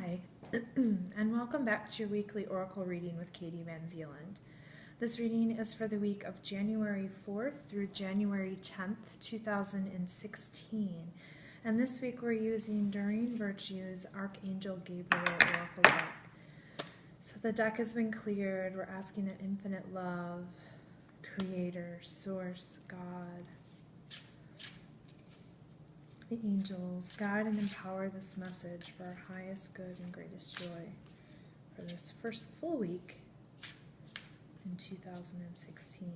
Hi, and welcome back to your weekly Oracle reading with Katie VanZeeland. This reading is for the week of January 4th through January 10th, 2016. And this week we're using Doreen Virtue's Archangel Gabriel Oracle deck. So the deck has been cleared. We're asking that infinite love, Creator, Source, God, the angels, guide and empower this message for our highest good and greatest joy for this first full week in 2016.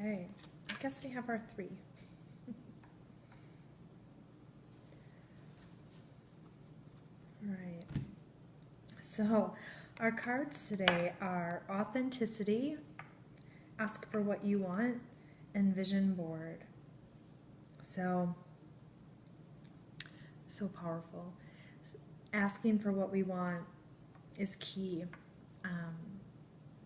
Okay, I guess we have our three. Right. So our cards today are authenticity, ask for what you want, and vision board. So powerful. Asking for what we want is key.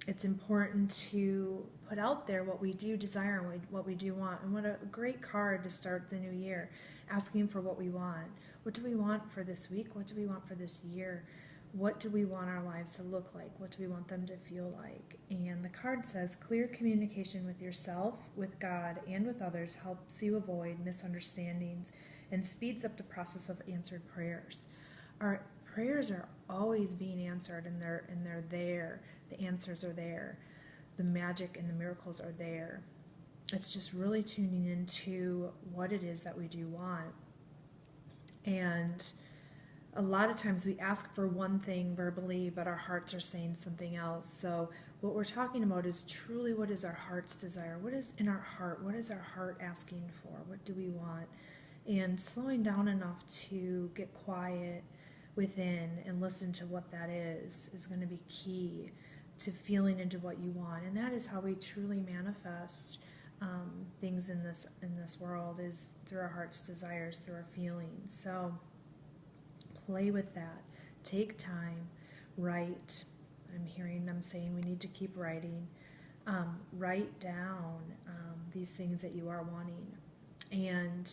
It's important to put out there what we do desire and what we do want. And what a great card to start the new year, asking for what we want. What do we want for this week? What do we want for this year? What do we want our lives to look like? What do we want them to feel like? And the card says, clear communication with yourself, with God, and with others helps you avoid misunderstandings and speeds up the process of answered prayers. Our prayers are always being answered, and they're there. The answers are there. The magic and the miracles are there. It's just really tuning into what it is that we do want. And a lot of times we ask for one thing verbally, but our hearts are saying something else. So what we're talking about is truly what is our heart's desire? What is in our heart? What is our heart asking for? What do we want? And slowing down enough to get quiet within and listen to what that is going to be key to feeling into what you want. And that is how we truly manifest things in this world, is through our heart's desires, through our feelings. So play with that. Take time. Write. I'm hearing them saying we need to keep writing. Write down these things that you are wanting. And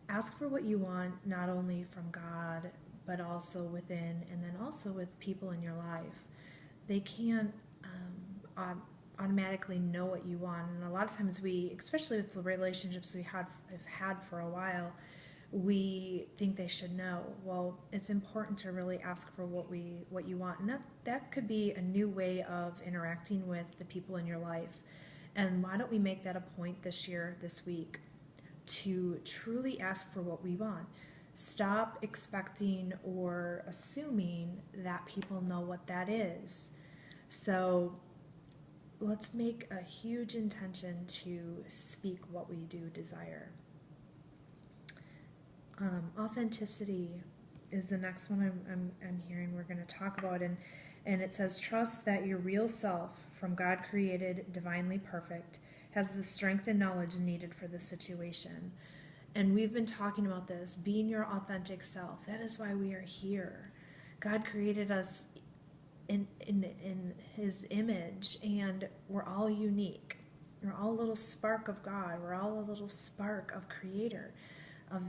ask for what you want, not only from God, but also within, and then also with people in your life. They can't automatically know what you want. And a lot of times we, especially with the relationships have had for a while, we think they should know. Well, it's important to really ask for what you want. And that could be a new way of interacting with the people in your life. And why don't we make that a point this year, this week, to truly ask for what we want? Stop expecting or assuming that people know what that is. So let's make a huge intention to speak what we do desire. Authenticity is the next one I'm hearing we're going to talk about. And it says, trust that your real self, from God created, divinely perfect, has the strength and knowledge needed for the situation. And we've been talking about this, being your authentic self. That is why we are here. God created us in His image, and we're all unique. We're all a little spark of God. We're all a little spark of Creator, of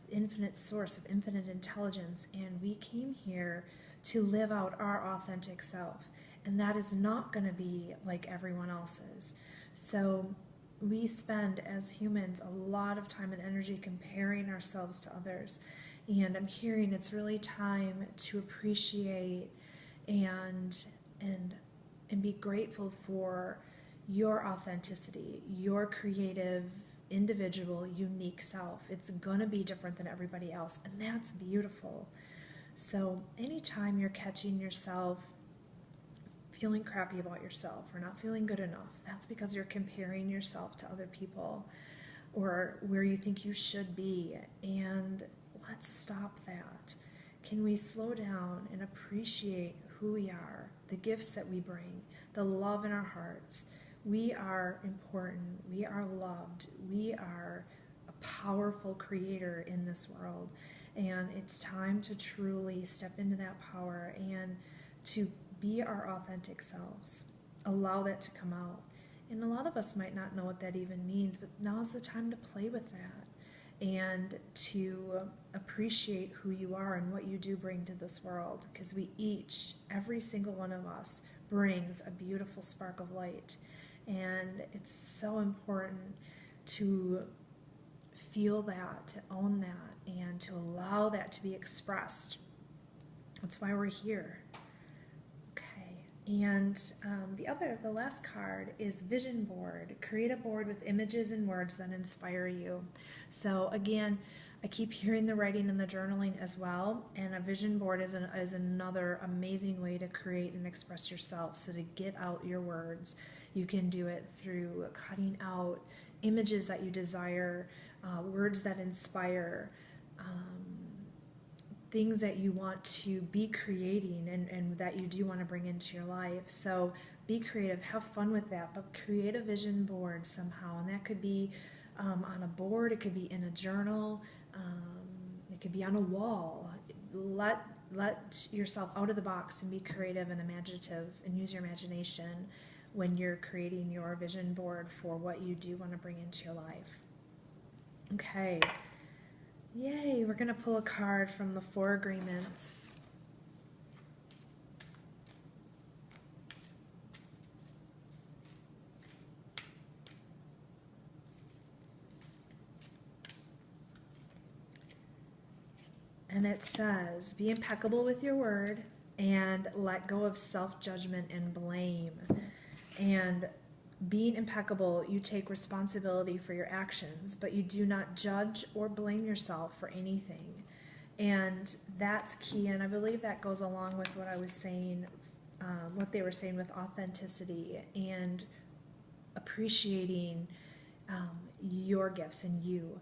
infinite source, of infinite intelligence. And we came here to live out our authentic self. And that is not going to be like everyone else's. So we spend, as humans, a lot of time and energy comparing ourselves to others. And I'm hearing it's really time to appreciate and be grateful for your authenticity, your creative, individual, unique self. It's going to be different than everybody else, and that's beautiful. So anytime you're catching yourself feeling crappy about yourself or not feeling good enough, that's because you're comparing yourself to other people or where you think you should be. And let's stop that. Can we slow down and appreciate who we are, the gifts that we bring, the love in our hearts. We are important. We are loved. We are a powerful creator in this world. And it's time to truly step into that power and to be our authentic selves. Allow that to come out. And a lot of us might not know what that even means, but now's the time to play with that and to appreciate who you are and what you do bring to this world, because we each, every single one of us, brings a beautiful spark of light. And it's so important to feel that, to own that, and to allow that to be expressed. That's why we're here. Okay, and the last card is Vision Board. Create a board with images and words that inspire you. So again, I keep hearing the writing and the journaling as well, and a vision board is another amazing way to create and express yourself. So to get out your words, you can do it through cutting out images that you desire, words that inspire, things that you want to be creating and that you do want to bring into your life. So be creative, have fun with that, but create a vision board somehow. And that could be on a board, it could be in a journal, it could be on a wall. Let yourself out of the box and be creative and imaginative and use your imagination when you're creating your vision board for what you do want to bring into your life. Okay. Yay, we're going to pull a card from the 4 Agreements. And it says, be impeccable with your word and let go of self-judgment and blame. And being impeccable, you take responsibility for your actions, but you do not judge or blame yourself for anything. And that's key, and I believe that goes along with what I was saying, what they were saying with authenticity and appreciating your gifts and you.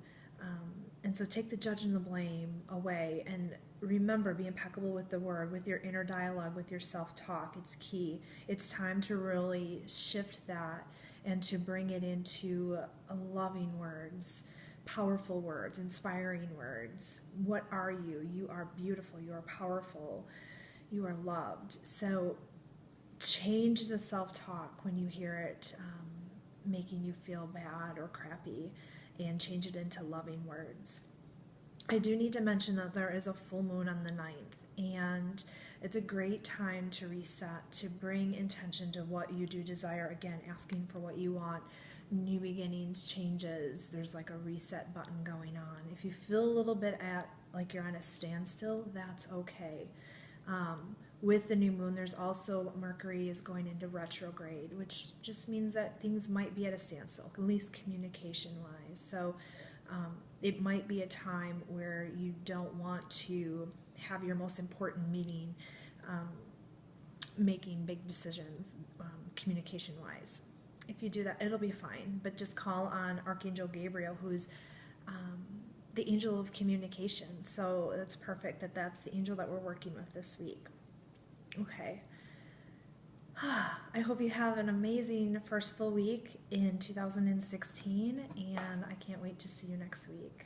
And so take the judge and the blame away, and remember, be impeccable with the word, with your inner dialogue, with your self-talk. It's key. It's time to really shift that and to bring it into loving words, powerful words, inspiring words. What are you? You are beautiful. You are powerful. You are loved. So change the self-talk when you hear it making you feel bad or crappy, and change it into loving words. I do need to mention that there is a full moon on the 9th, and it's a great time to reset, to bring intention to what you do desire. Again, asking for what you want, new beginnings, changes. There's like a reset button going on. If you feel a little bit like you're on a standstill, that's okay. With the new moon, there's also Mercury is going into retrograde, which just means that things might be at a standstill, at least communication-wise. So it might be a time where you don't want to have your most important meeting making big decisions communication-wise. If you do that, it'll be fine, but just call on Archangel Gabriel, who's the angel of communication. So that's perfect that that's the angel that we're working with this week. Okay. I hope you have an amazing first full week in 2016, and I can't wait to see you next week.